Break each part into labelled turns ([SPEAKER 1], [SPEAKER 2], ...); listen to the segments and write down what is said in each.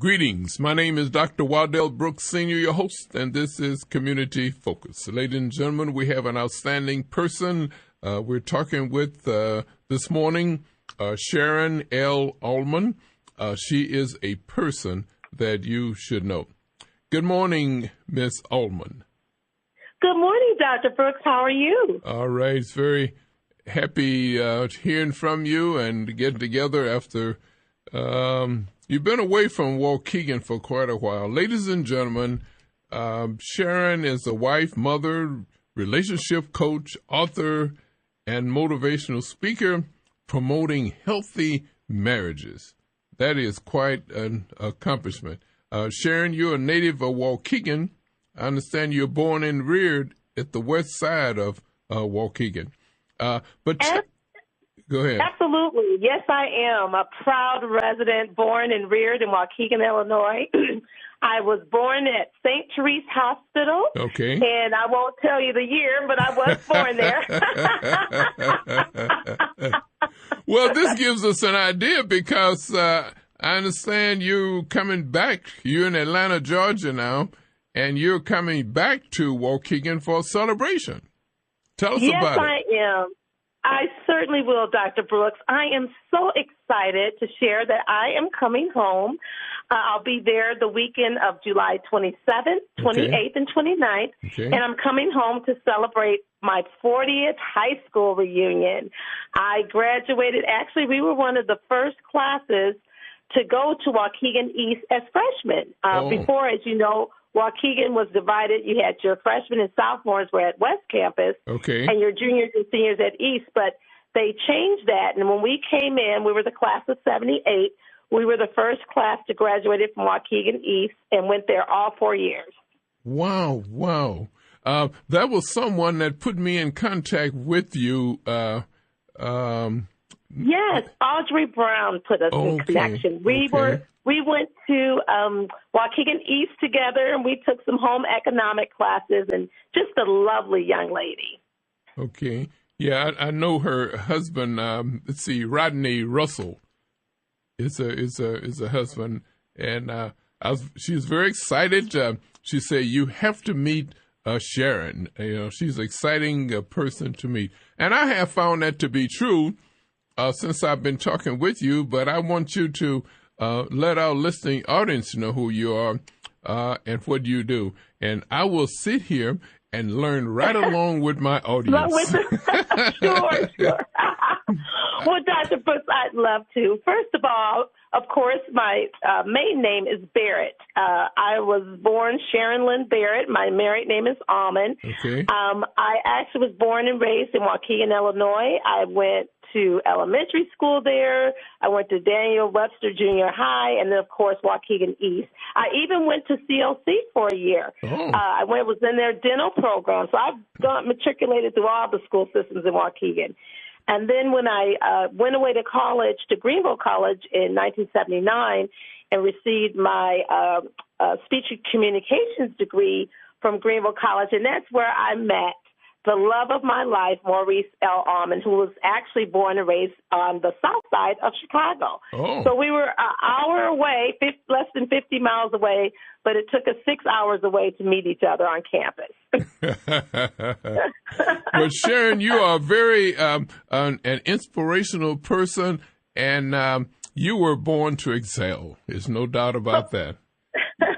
[SPEAKER 1] Greetings. My name is Dr. Waddell Brooks, Sr., your host, and this is Community Focus. Ladies and gentlemen, we have an outstanding person we're talking with this morning, Sharon L Almon. She is a person that you should know. Good morning, Miss Almon.
[SPEAKER 2] Good morning, Dr. Brooks. How are you?
[SPEAKER 1] All right. It's very happy hearing from you and getting together after you've been away from Waukegan for quite a while. Ladies and gentlemen, Sharon is a wife, mother, relationship coach, author, and motivational speaker promoting healthy marriages. That is quite an accomplishment. Sharon, you're a native of Waukegan. I understand you're born and reared at the west side of Waukegan. Go ahead.
[SPEAKER 2] Absolutely. Yes, I am a proud resident, born and reared in Waukegan, Illinois. I was born at St. Therese Hospital.
[SPEAKER 1] Okay.
[SPEAKER 2] And I won't tell you the year, but I was born there.
[SPEAKER 1] Well, this gives us an idea because I understand you coming back. You're in Atlanta, Georgia now, and you're coming back to Waukegan for a celebration. Tell us about it.
[SPEAKER 2] Yes, I am. I certainly will, Dr. Brooks. I am so excited to share that I am coming home. I'll be there the weekend of July 27th, 28th, and 29th, and I'm coming home to celebrate my 40th high school reunion. I graduated. Actually, we were one of the first classes to go to Waukegan East as freshmen. Before, as you know, Waukegan was divided. You had your freshmen and sophomores were at West Campus, and your juniors and seniors at East. But they changed that, and when we came in, we were the class of 78. We were the first class to graduate from Waukegan East and went there all 4 years.
[SPEAKER 1] Wow. That was someone that put me in contact with you.
[SPEAKER 2] Yes, Audrey Brown put us in connection. We went to Waukegan East together, and we took some home economic classes, and just a lovely young lady.
[SPEAKER 1] Okay. Yeah, I know her husband, Rodney Russell is a husband, and she's very excited. She said, you have to meet Sharon. She's an exciting person to meet. And I have found that to be true since I've been talking with you, but I want you to let our listening audience know who you are and what you do. And I will sit here and learn right along with my audience.
[SPEAKER 2] Sure. Well, Dr. Brooks, I'd love to. First of all, of course, my maiden name is Barrett. I was born Sharon Lynn Barrett. My married name is Almon.
[SPEAKER 1] Okay.
[SPEAKER 2] I actually was born and raised in Waukegan, Illinois. I went to elementary school there. I went to Daniel Webster Junior High, and then, of course, Waukegan East. I even went to CLC for a year. I was in their dental program, so I've matriculated through all the school systems in Waukegan. And then when I went away to college, to Greenville College in 1979, and received my speech and communications degree from Greenville College, and that's where I met the love of my life, Maurice L. Almon, who was actually born and raised on the south side of Chicago. So we were an hour away, less than 50 miles away, but it took us 6 hours away to meet each other on campus.
[SPEAKER 1] Well, Sharon, you are very an inspirational person, and you were born to excel. There's no doubt about that.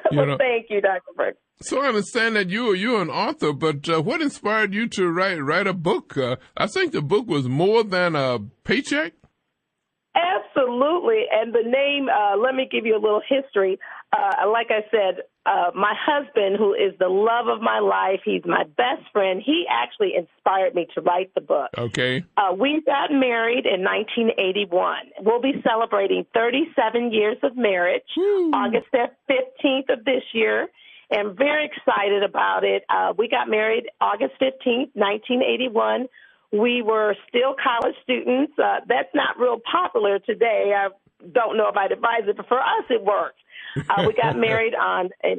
[SPEAKER 2] Thank you, Dr. Brooks.
[SPEAKER 1] So I understand that you're an author, but what inspired you to write a book? I think the book was more than a paycheck.
[SPEAKER 2] Absolutely. And the name, let me give you a little history. Like I said, my husband, who is the love of my life, he's my best friend, he actually inspired me to write the book.
[SPEAKER 1] Okay.
[SPEAKER 2] We got married in 1981. We'll be celebrating 37 years of marriage, August 15th of this year. And very excited about it. We got married August 15th, 1981. We were still college students. That's not real popular today. I don't know if I'd advise it, but for us, it worked. We got married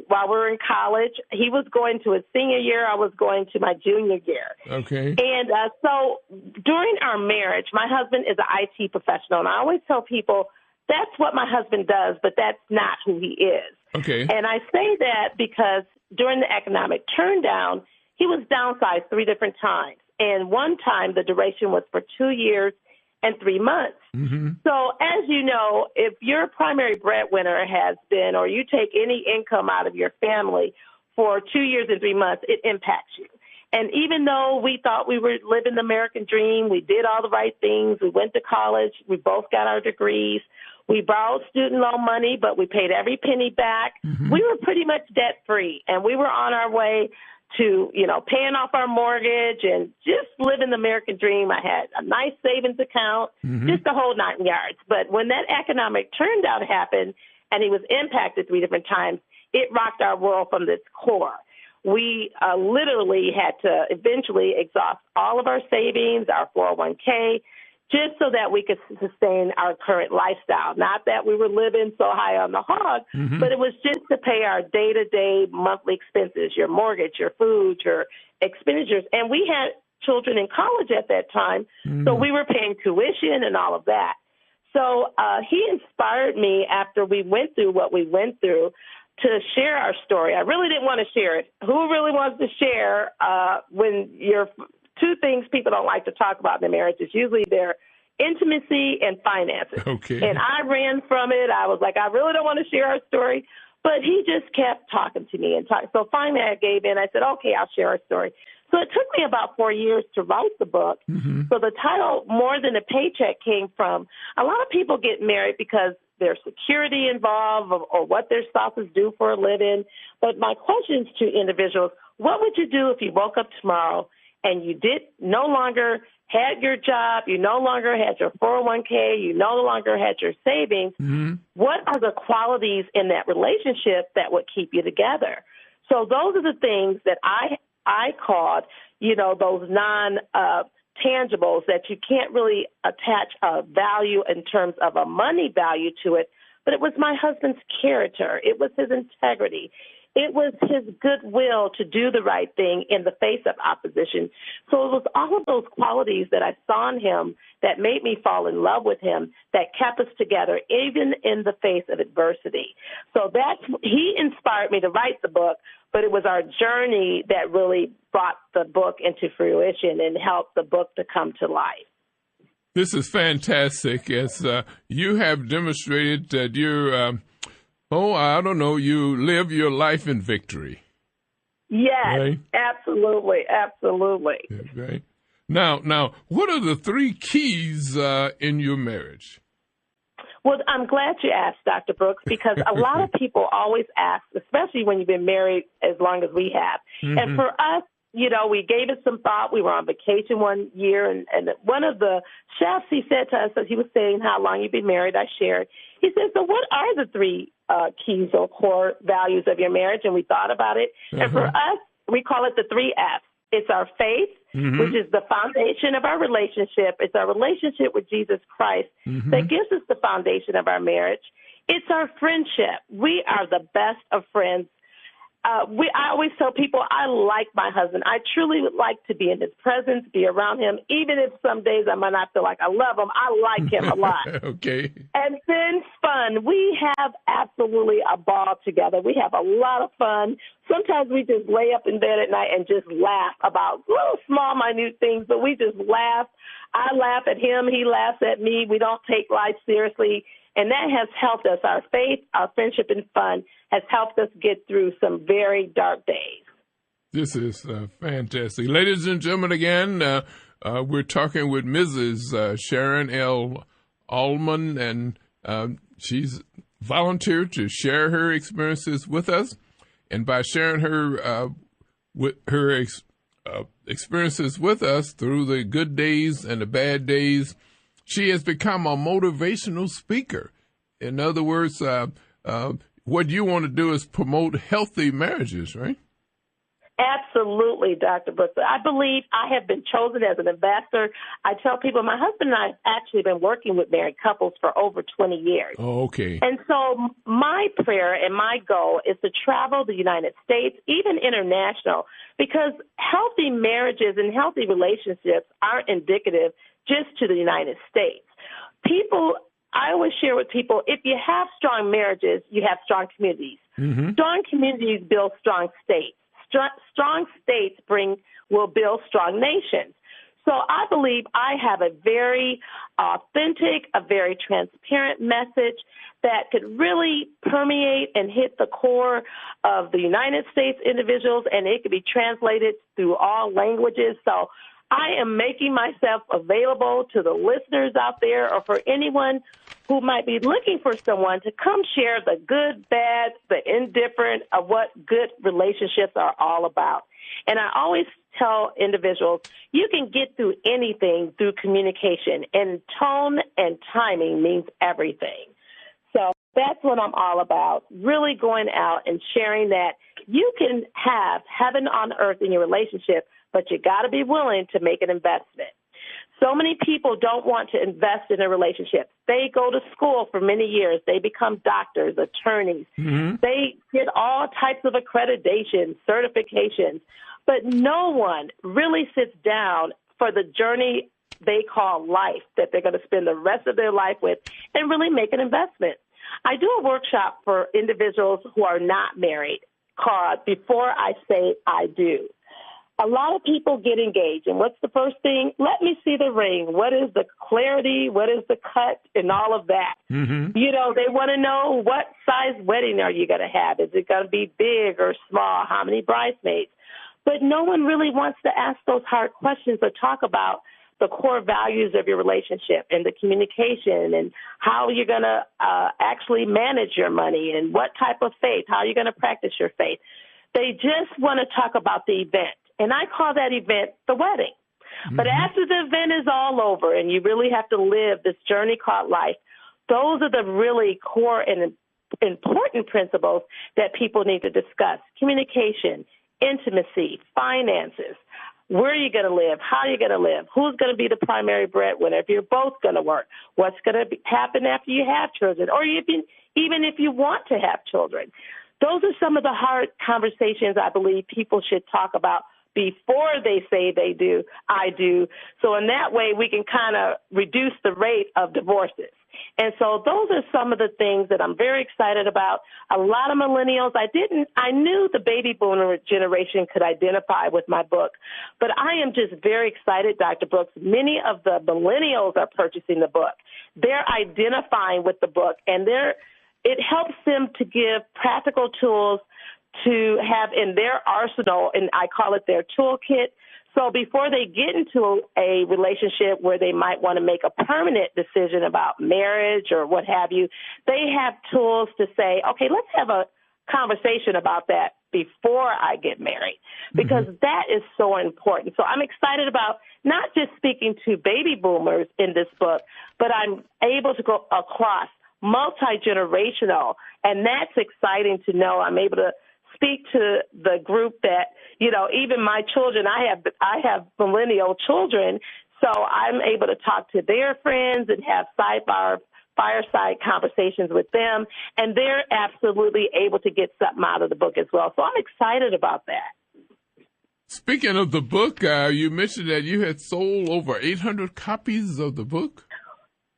[SPEAKER 2] while we were in college. He was going to his senior year. I was going to my junior year.
[SPEAKER 1] Okay.
[SPEAKER 2] And so during our marriage, my husband is an IT professional, and I always tell people that's what my husband does, but that's not who he is.
[SPEAKER 1] Okay.
[SPEAKER 2] And I say that because during the economic turndown, he was downsized 3 different times. And one time the duration was for 2 years and 3 months.
[SPEAKER 1] Mm-hmm.
[SPEAKER 2] So as you know, if your primary breadwinner has been, or you take any income out of your family for 2 years and 3 months, it impacts you. And even though we thought we were living the American dream, we did all the right things, we went to college, we both got our degrees, we borrowed student loan money, but we paid every penny back.
[SPEAKER 1] Mm-hmm.
[SPEAKER 2] We were pretty much debt-free, and we were on our way to, paying off our mortgage and just living the American dream. I had a nice savings account,
[SPEAKER 1] mm-hmm.
[SPEAKER 2] just the whole 9 yards. But when that economic turndown happened and he was impacted 3 different times, it rocked our world from its core. We literally had to eventually exhaust all of our savings, our 401k, just so that we could sustain our current lifestyle. Not that we were living so high on the hog,
[SPEAKER 1] mm-hmm.
[SPEAKER 2] but it was just to pay our day-to-day monthly expenses, your mortgage, your food, your expenditures. And we had children in college at that time,
[SPEAKER 1] mm-hmm.
[SPEAKER 2] so we were paying tuition and all of that. So he inspired me after we went through what we went through to share our story. I really didn't want to share it. Who really wants to share when you're two things people don't like to talk about in their marriage is usually their intimacy and finances.
[SPEAKER 1] Okay.
[SPEAKER 2] And I ran from it. I was like, I really don't want to share our story. But he just kept talking to me and talking. So finally I gave in. I said, okay, I'll share our story. So it took me about 4 years to write the book.
[SPEAKER 1] Mm-hmm.
[SPEAKER 2] So the title, More Than a Paycheck, came from a lot of people get married because there's security involved or what their spouses do for a living. But my questions to individuals, what would you do if you woke up tomorrow and you no longer had your job, you no longer had your 401k, you no longer had your savings?
[SPEAKER 1] Mm-hmm.
[SPEAKER 2] What are the qualities in that relationship that would keep you together? So those are the things that I called, those non-tangibles that you can't really attach a value in terms of a money value to it. But it was my husband's character. It was his integrity. It was his goodwill to do the right thing in the face of opposition. So it was all of those qualities that I saw in him that made me fall in love with him, that kept us together, even in the face of adversity. So he inspired me to write the book, but it was our journey that really brought the book into fruition and helped the book to come to life.
[SPEAKER 1] This is fantastic. As you have demonstrated that you're you live your life in victory.
[SPEAKER 2] Yes,
[SPEAKER 1] right?
[SPEAKER 2] Absolutely.
[SPEAKER 1] Okay. Now, what are the 3 keys in your marriage?
[SPEAKER 2] Well, I'm glad you asked, Dr. Brooks, because a lot of people always ask, especially when you've been married as long as we have.
[SPEAKER 1] Mm-hmm.
[SPEAKER 2] And for us, we gave it some thought. We were on vacation one year, and one of the chefs, he said to us, as he was saying how long you've been married, I shared. He said, so what are the 3 keys or core values of your marriage? And we thought about it.
[SPEAKER 1] Uh-huh.
[SPEAKER 2] And for us, we call it the 3 F's. It's our faith,
[SPEAKER 1] mm-hmm.
[SPEAKER 2] which is the foundation of our relationship. It's our relationship with Jesus Christ
[SPEAKER 1] mm-hmm.
[SPEAKER 2] that gives us the foundation of our marriage. It's our friendship. We are the best of friends. I always tell people I like my husband. I truly would like to be in his presence, be around him, even if some days I might not feel like I love him. I like him a lot.
[SPEAKER 1] Okay.
[SPEAKER 2] And then fun. We have absolutely a ball together. We have a lot of fun. Sometimes we just lay up in bed at night and just laugh about little small, minute things, but we just laugh. I laugh at him. He laughs at me. We don't take life seriously. And that has helped us. Our faith, our friendship, and fun has helped us get through some very dark days.
[SPEAKER 1] This is fantastic. Ladies and gentlemen, again, we're talking with Mrs. Sharon L Almon, and she's volunteered to share her experiences with us. And by sharing her experiences with us through the good days and the bad days, she has become a motivational speaker. In other words, what you want to do is promote healthy marriages, right?
[SPEAKER 2] Absolutely, Dr. Brooks. I believe I have been chosen as an ambassador. I tell people my husband and I have actually been working with married couples for over 20 years.
[SPEAKER 1] Oh, okay.
[SPEAKER 2] And so my prayer and my goal is to travel the United States, even international, because healthy marriages and healthy relationships aren't indicative just to the United States. People I always share with people, if you have strong marriages, you have strong communities. Mm-hmm. Strong communities build strong states. Strong states will build strong nations. So I believe I have a very authentic, a very transparent message that could really permeate and hit the core of the United States individuals, and it could be translated through all languages. So I am making myself available to the listeners out there, or for anyone who might be looking for someone to come share the good, bad, the indifferent of what good relationships are all about. And I always tell individuals, you can get through anything through communication, and tone and timing means everything. So that's what I'm all about, really going out and sharing that you can have heaven on earth in your relationship, but you got to be willing to make an investment. So many people don't want to invest in a relationship. They go to school for many years. They become doctors, attorneys. Mm-hmm. They get all types of accreditation, certifications, but no one really sits down for the journey they call life that they're going to spend the rest of their life with and really make an investment. I do a workshop for individuals who are not married called Before I Say I Do. A lot of people get engaged, and what's the first thing? Let me see the ring. What is the clarity? What is the cut? And all of that. Mm-hmm. You know, they want to know, what size wedding are you going to have? Is it going to be big or small? How many bridesmaids? But no one really wants to ask those hard questions or talk about the core values of your relationship and the communication and how you're going to actually manage your money and what type of faith, how you're going to practice your faith. They just want to talk about the event. And I call that event the wedding. Mm-hmm. But after the event is all over and you really have to live this journey called life, those are the really core and important principles that people need to discuss. Communication, intimacy, finances, where are you going to live, how are you going to live, who's going to be the primary breadwinner, if you're both going to work, what's going to happen after you have children, or even if you want to have children. Those are some of the hard conversations I believe people should talk about before they say they do, I do. So in that way, we can kind of reduce the rate of divorces. And so those are some of the things that I'm very excited about. A lot of millennials, I knew the baby boomer generation could identify with my book, but I am just very excited, Dr. Brooks. Many of the millennials are purchasing the book. They're identifying with the book, and it helps them to give practical tools to have in their arsenal, and I call it their toolkit. So before they get into a relationship where they might want to make a permanent decision about marriage or what have you, they have tools to say, okay, let's have a conversation about that before I get married, because that is so important. So I'm excited about not just speaking to baby boomers in this book, but I'm able to go across multi-generational, and that's exciting to know. I'm able to speak to the group that, you know, even my children, I have millennial children, so I'm able to talk to their friends and have fireside conversations with them, and they're absolutely able to get something out of the book as well. So I'm excited about that.
[SPEAKER 1] Speaking of the book, you mentioned that you had sold over 800 copies of the book.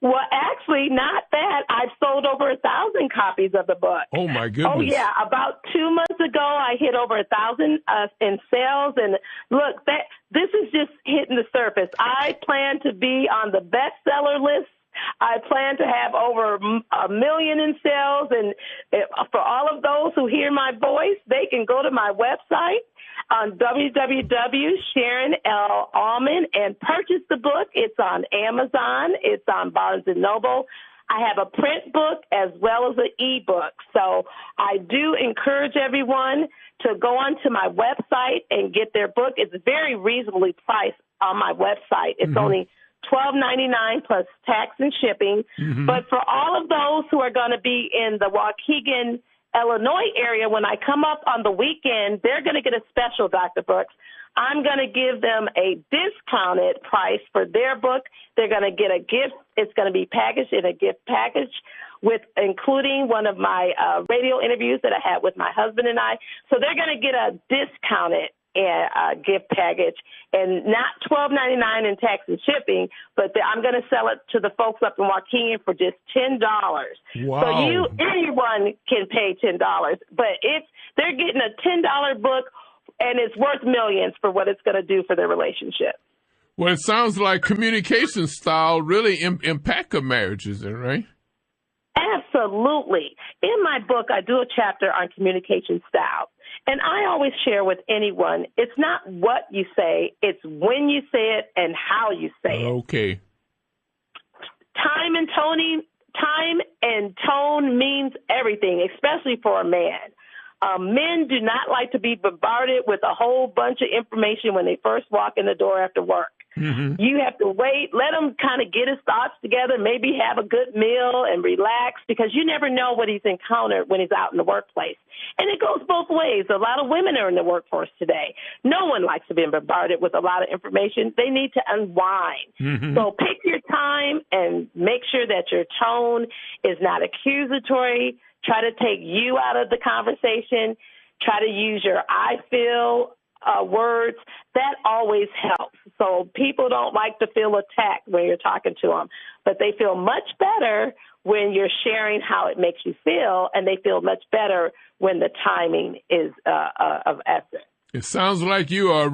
[SPEAKER 2] Well, actually, not that. I've sold over 1,000 copies of the book.
[SPEAKER 1] Oh, my goodness.
[SPEAKER 2] Oh, yeah. About 2 months ago, I hit over 1,000 in sales. And look, this is just hitting the surface. I plan to be on the bestseller list. I plan to have over 1 million in sales. And for all of those who hear my voice, they can go to my website on www.Sharon L Almon and purchase the book. It's on Amazon. It's on Barnes & Noble. I have a print book as well as an e-book. So I do encourage everyone to go onto my website and get their book. It's very reasonably priced on my website. It's only $12.99 plus tax and shipping. But for all of those who are going to be in the Waukegan, Illinois area, when I come up on the weekend, they're going to get a special, Dr. Brooks. I'm going to give them a discounted price for their book. They're going to get a gift. It's going to be packaged in a gift package with including one of my radio interviews that I had with my husband and I. So they're going to get a discounted gift package, and not $12.99 in tax and shipping, but I'm going to sell it to the folks up in Waukegan for just $10.
[SPEAKER 1] Wow.
[SPEAKER 2] So anyone can pay $10, but they're getting a $10 book, and it's worth millions for what it's going to do for their relationship.
[SPEAKER 1] Well, it sounds like communication style really impact a marriage, is it right?
[SPEAKER 2] Absolutely. In my book, I do a chapter on communication style. And I always share with anyone, it's not what you say, it's when you say it and how you say it.
[SPEAKER 1] Okay.
[SPEAKER 2] Time and tone means everything, especially for a man. Men do not like to be bombarded with a whole bunch of information when they first walk in the door after work. Mm-hmm. You have to wait, let him kind of get his thoughts together, maybe have a good meal and relax, because you never know what he's encountered when he's out in the workplace. And it goes both ways. A lot of women are in the workforce today. No one likes to be bombarded with a lot of information. They need to unwind. Mm-hmm. So pick your time and make sure that your tone is not accusatory. Try to take you out of the conversation. Try to use your I feel words. That always helps. So people don't like to feel attacked when you're talking to them, but they feel much better when you're sharing how it makes you feel, and they feel much better when the timing is of essence.
[SPEAKER 1] It sounds like you are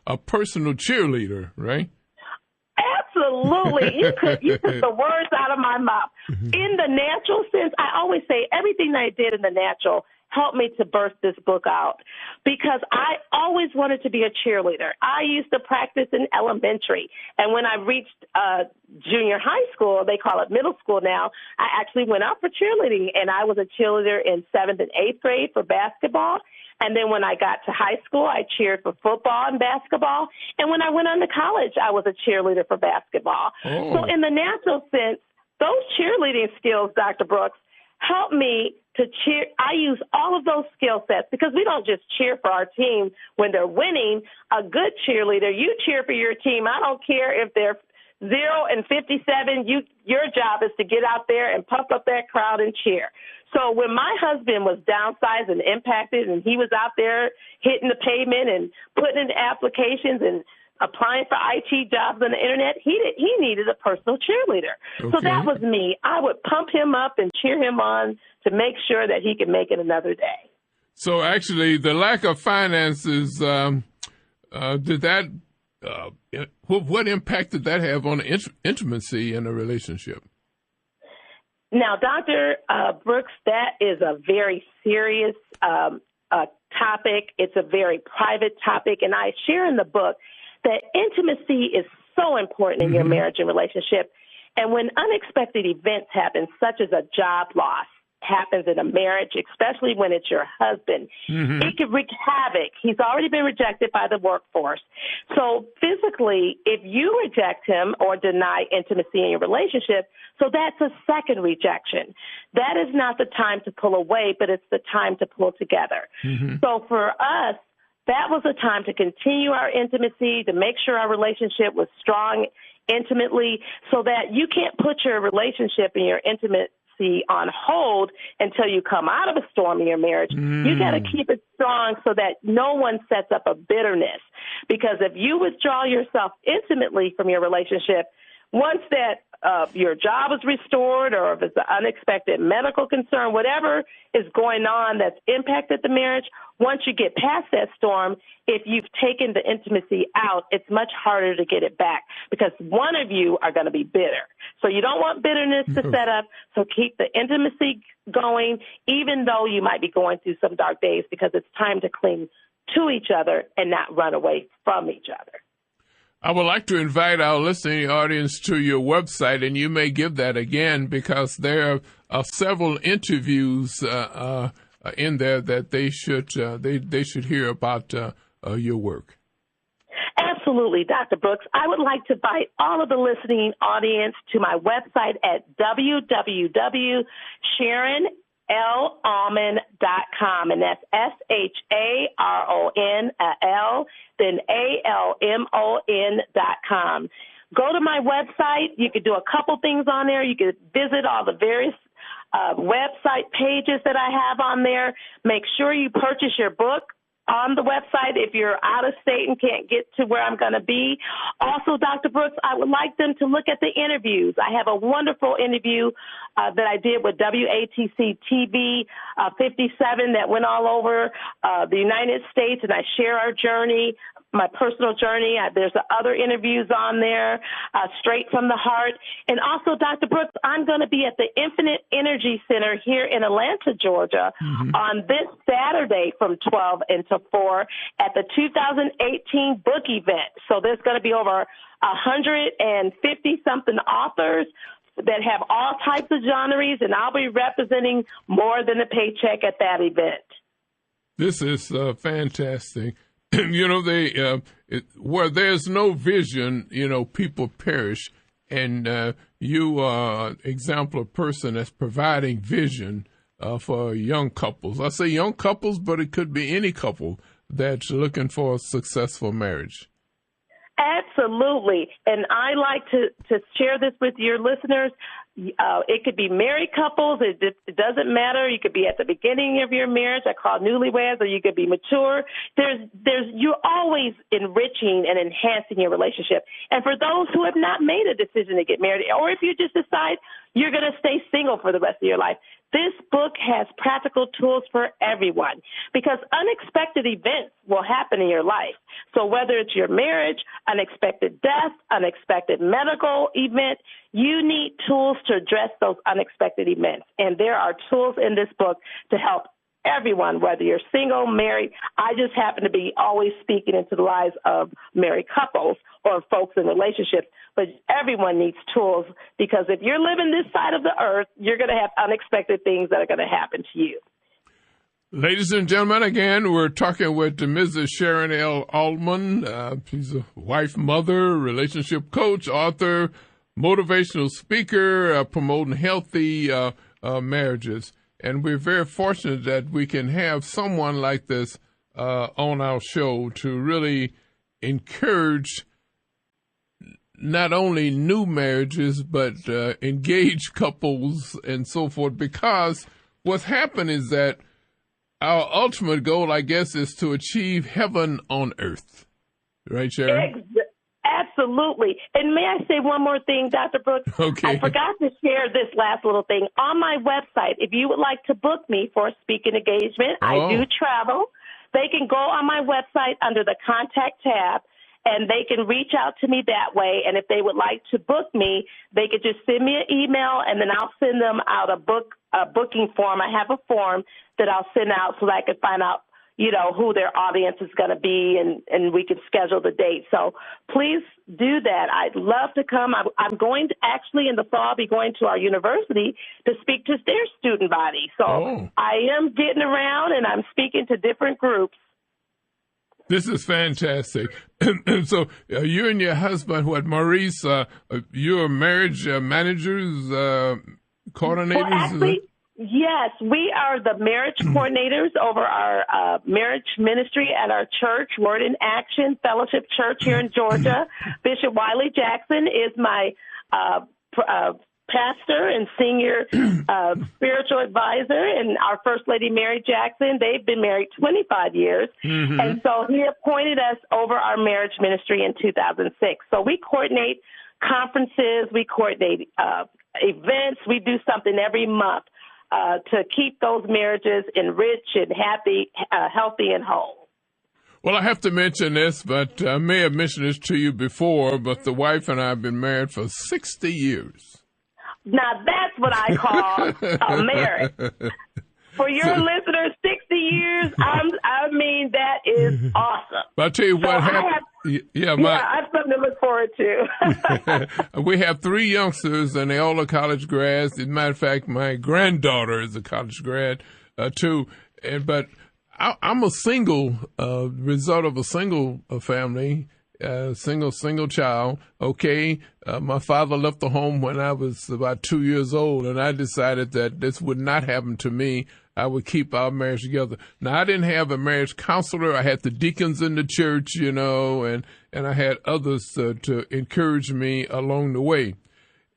[SPEAKER 1] a personal cheerleader, right?
[SPEAKER 2] Absolutely. You took the words out of my mouth. In the natural sense, I always say everything that I did in the natural helped me to birth this book out, because I always wanted to be a cheerleader. I used to practice in elementary, and when I reached junior high school, they call it middle school now, I actually went out for cheerleading, and I was a cheerleader in 7th and 8th grade for basketball. And then when I got to high school, I cheered for football and basketball. And when I went on to college, I was a cheerleader for basketball. Oh. So in the natural sense, those cheerleading skills, Dr. Brooks, help me to cheer. I use all of those skill sets, because we don't just cheer for our team when they're winning. A good cheerleader, you cheer for your team. I don't care if they're 0-57. Your job is to get out there and pump up that crowd and cheer. So when my husband was downsized and impacted, and he was out there hitting the pavement and putting in applications and applying for IT jobs on the internet, he needed a personal cheerleader. Okay. So that was me. I would pump him up and cheer him on to make sure that he could make it another day.
[SPEAKER 1] So actually, the lack of finances, did that? What impact did that have on intimacy in a relationship?
[SPEAKER 2] Now, Dr. Brooks, that is a very serious topic. It's a very private topic, and I share in the book that intimacy is so important in your marriage and relationship. And when unexpected events happen, such as a job loss happens in a marriage, especially when it's your husband, it can wreak havoc. He's already been rejected by the workforce. So physically, if you reject him or deny intimacy in your relationship, so that's a second rejection. That is not the time to pull away, but it's the time to pull together. So for us, that was a time to continue our intimacy, to make sure our relationship was strong intimately, so that you can't put your relationship and your intimacy on hold until you come out of a storm in your marriage. You got to keep it strong so that no one sets up a bitterness. Because if you withdraw yourself intimately from your relationship, once that your job is restored, or if it's an unexpected medical concern, whatever is going on that's impacted the marriage, once you get past that storm, if you've taken the intimacy out, it's much harder to get it back, because one of you are going to be bitter. So you don't want bitterness to set up, so keep the intimacy going, even though you might be going through some dark days, because it's time to cling to each other and not run away from each other.
[SPEAKER 1] I would like to invite our listening audience to your website, and you may give that again, because there are several interviews in there that they should hear about your work.
[SPEAKER 2] Absolutely, Dr. Brooks. I would like to invite all of the listening audience to my website at www.SharonLAlmon.com, and that's SharonL, then ALMON.com. Go to my website. You could do a couple things on there. You could visit all the various website pages that I have on there. Make sure you purchase your book, on the website if you're out of state and can't get to where I'm going to be. Also, Dr. Brooks, I would like them to look at the interviews. I have a wonderful interview that I did with WATC TV 57 that went all over the United States, and I share our journey, my personal journey. There's other interviews on there, straight from the heart. And also, Dr. Brooks, I'm going to be at the Infinite Energy Center here in Atlanta, Georgia, on this Saturday from 12 until 4 at the 2018 book event. So there's going to be over 150-something authors that have all types of genres, and I'll be representing more than a paycheck at that event.
[SPEAKER 1] This is fantastic. You know, where there's no vision, you know, people perish. And you are an exemplar person that's providing vision for young couples. I say young couples, but it could be any couple that's looking for a successful marriage.
[SPEAKER 2] Absolutely. And I like to share this with your listeners. It could be married couples. It doesn't matter. You could be at the beginning of your marriage. I call newlyweds, or you could be mature. You're always enriching and enhancing your relationship. And for those who have not made a decision to get married, or if you just decide you're going to stay single for the rest of your life, this book has practical tools for everyone, because unexpected events will happen in your life. So whether it's your marriage, unexpected death, unexpected medical event, you need tools to address those unexpected events. And there are tools in this book to help everyone, whether you're single, married. I just happen to be always speaking into the lives of married couples or folks in relationships. But everyone needs tools, because if you're living this side of the earth, you're going to have unexpected things that are going to happen to you.
[SPEAKER 1] Ladies and gentlemen, again, we're talking with Mrs. Sharon L Almon. She's a wife, mother, relationship coach, author, motivational speaker, promoting healthy marriages. And we're very fortunate that we can have someone like this on our show to really encourage not only new marriages, but engaged couples and so forth, because what's happened is that our ultimate goal, I guess, is to achieve heaven on earth. Right, Sharon?
[SPEAKER 2] Absolutely. And may I say one more thing, Dr. Brooks?
[SPEAKER 1] Okay.
[SPEAKER 2] I forgot to share this last little thing. On my website, if you would like to book me for a speaking engagement, I do travel. They can go on my website under the Contact tab, and they can reach out to me that way. And if they would like to book me, they could just send me an email, and then I'll send them out a booking form. I have a form that I'll send out so that I can find out, you know, who their audience is going to be, and we can schedule the date. So please do that. I'd love to come. I'm going to actually in the fall be going to our university to speak to their student body. So I am getting around, and I'm speaking to different groups.
[SPEAKER 1] This is fantastic. So you and your husband, Maurice, you're marriage managers, coordinators?
[SPEAKER 2] Well, actually, yes, we are the marriage coordinators over our marriage ministry at our church, Word in Action Fellowship Church here in Georgia. Bishop Wiley Jackson is my pastor and senior spiritual advisor, and our First Lady Mary Jackson. They've been married 25 years, and so he appointed us over our marriage ministry in 2006. So we coordinate conferences, we coordinate events, we do something every month to keep those marriages enriched and happy, healthy, and whole.
[SPEAKER 1] Well, I have to mention this, but I may have mentioned this to you before, but the wife and I have been married for 60 years.
[SPEAKER 2] Now, that's what I call a marriage. For your listeners, 60 years, I mean, that is awesome.
[SPEAKER 1] But I'll tell you what happened.
[SPEAKER 2] I have something to look forward to.
[SPEAKER 1] We have 3 youngsters, and they all are college grads. As a matter of fact, my granddaughter is a college grad, too. But I'm a single result of a single family. Single child. Okay. My father left the home when I was about 2 years old, and I decided that this would not happen to me. I would keep our marriage together. Now, I didn't have a marriage counselor. I had the deacons in the church, you know, and I had others to encourage me along the way.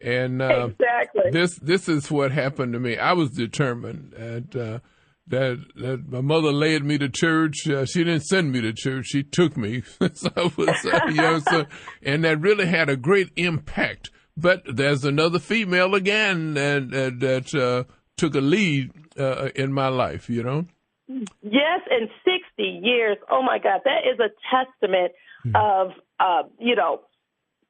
[SPEAKER 1] And
[SPEAKER 2] exactly.
[SPEAKER 1] This is what happened to me. I was determined. And that my mother led me to church. She didn't send me to church; she took me. So I was, and that really had a great impact. But there's another female again that took a lead in my life.
[SPEAKER 2] Yes, in 60 years. Oh my God, that is a testament of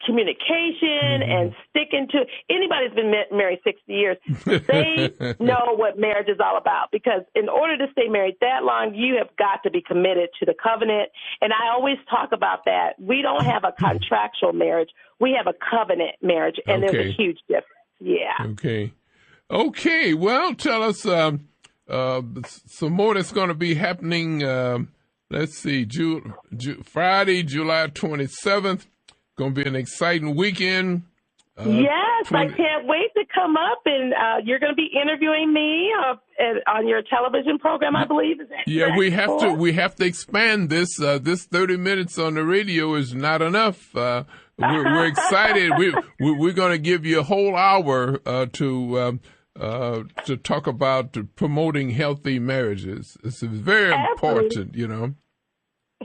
[SPEAKER 2] communication and sticking to. Anybody who's been married 60 years, they know what marriage is all about, because in order to stay married that long, you have got to be committed to the covenant. And I always talk about that. We don't have a contractual marriage. We have a covenant marriage, and there's a huge difference. Yeah.
[SPEAKER 1] Okay. Well, tell us some more that's going to be happening. Let's see, Friday, July 27th. Going to be an exciting weekend.
[SPEAKER 2] Yes, I can't wait to come up, and you're going to be interviewing me on your television program, I believe. Is that correct?
[SPEAKER 1] We have to expand this. This 30 minutes on the radio is not enough. We're excited. We're going to give you a whole hour to talk about promoting healthy marriages. It's very important,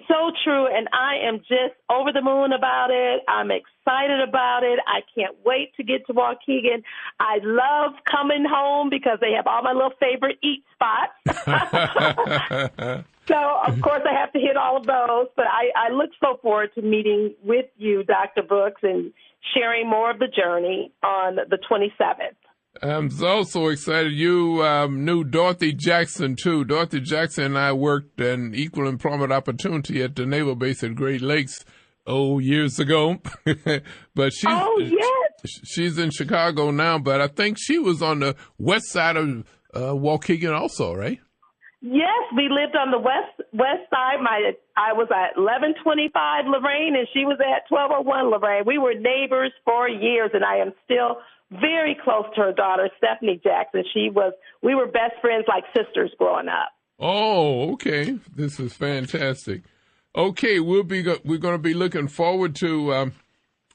[SPEAKER 2] So true, and I am just over the moon about it. I'm excited about it. I can't wait to get to Waukegan. I love coming home because they have all my little favorite eat spots. So, of course, I have to hit all of those, but I look so forward to meeting with you, Dr. Brooks, and sharing more of the journey on the 27th.
[SPEAKER 1] I'm also excited. You knew Dorothy Jackson, too. Dorothy Jackson and I worked an equal employment opportunity at the Naval Base at Great Lakes, years ago. But she's in Chicago now, but I think she was on the west side of Waukegan also, right?
[SPEAKER 2] Yes, we lived on the west side. I was at 1125 Lorraine, and she was at 1201 Lorraine. We were neighbors for years, and I am still very close to her daughter, Stephanie Jackson. We were best friends, like sisters, growing up.
[SPEAKER 1] Oh, okay. This is fantastic. Okay, we're going to be looking forward to.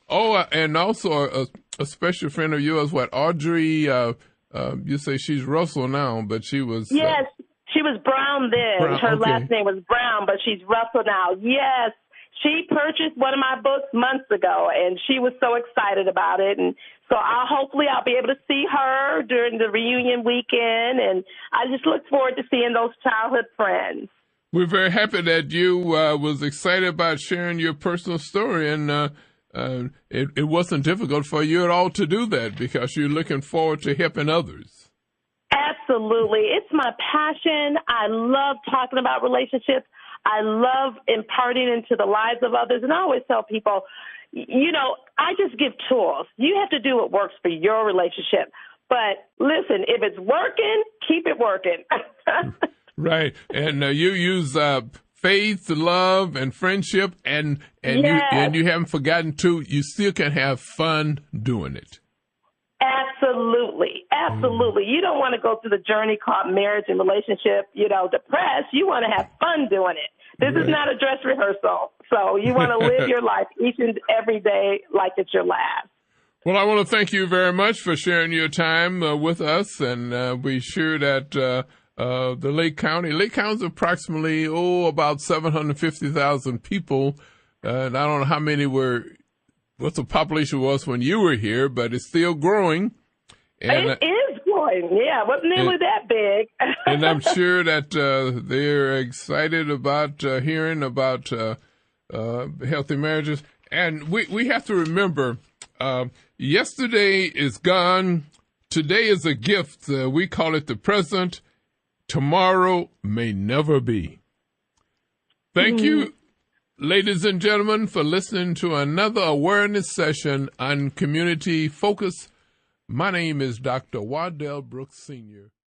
[SPEAKER 1] And also a special friend of yours, Audrey? You say she's Russell now, but she was.
[SPEAKER 2] Yes, she was Brown then. Her last name was Brown, but she's Russell now. Yes. She purchased one of my books months ago, and she was so excited about it. And so hopefully I'll be able to see her during the reunion weekend, and I just look forward to seeing those childhood friends.
[SPEAKER 1] We're very happy that you was excited about sharing your personal story, and it wasn't difficult for you at all to do that because you're looking forward to helping others.
[SPEAKER 2] Absolutely. It's my passion. I love talking about relationships. I love imparting into the lives of others. And I always tell people, I just give tools. You have to do what works for your relationship. But listen, if it's working, keep it working.
[SPEAKER 1] Right. And you use faith, love, and friendship. And you haven't forgotten, too, you still can have fun doing it.
[SPEAKER 2] Absolutely. Absolutely. You don't want to go through the journey called marriage and relationship, depressed. You want to have fun doing it. This is not a dress rehearsal. So you want to live your life each and every day like it's your last.
[SPEAKER 1] Well, I want to thank you very much for sharing your time with us. And we're sure that the Lake County is approximately, about 750,000 people. And I don't know how many what the population was when you were here, but it's still growing. And
[SPEAKER 2] it is growing, yeah. It wasn't nearly that big.
[SPEAKER 1] And I'm sure that they're excited about hearing about healthy marriages. And we have to remember, yesterday is gone. Today is a gift. We call it the present. Tomorrow may never be. Thank you, ladies and gentlemen, for listening to another awareness session on Community Focus. My name is Dr. Waddell Brooks, Sr.